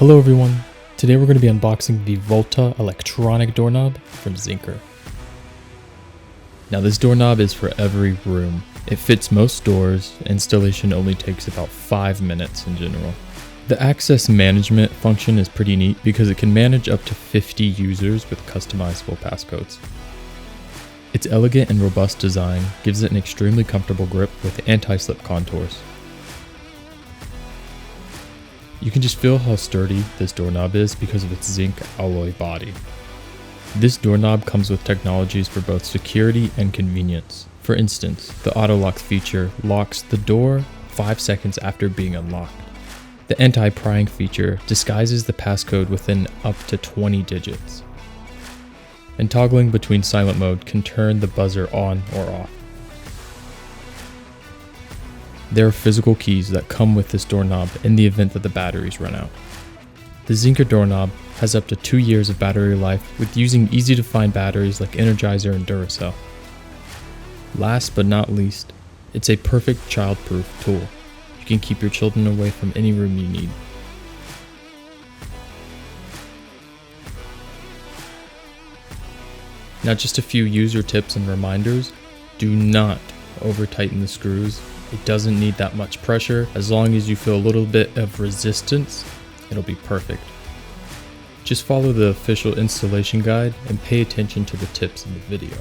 Hello everyone, today we're going to be unboxing the Vaulta electronic doorknob from Zincker. Now this doorknob is for every room. It fits most doors, installation only takes about 5 minutes in general. The access management function is pretty neat because it can manage up to 50 users with customizable passcodes. Its elegant and robust design gives it an extremely comfortable grip with anti-slip contours. You can just feel how sturdy this doorknob is because of its zinc alloy body. This doorknob comes with technologies for both security and convenience. For instance, the auto lock feature locks the door 5 seconds after being unlocked. The anti-prying feature disguises the passcode within up to 20 digits. And toggling between silent mode can turn the buzzer on or off. There are physical keys that come with this doorknob in the event that the batteries run out. The Zincker doorknob has up to 2 years of battery life with using easy to find batteries like Energizer and Duracell. Last but not least, it's a perfect child-proof tool. You can keep your children away from any room you need. Now just a few user tips and reminders. Do not over tighten the screws. It doesn't need that much pressure. As long as you feel a little bit of resistance, it'll be perfect. Just follow the official installation guide and pay attention to the tips in the video.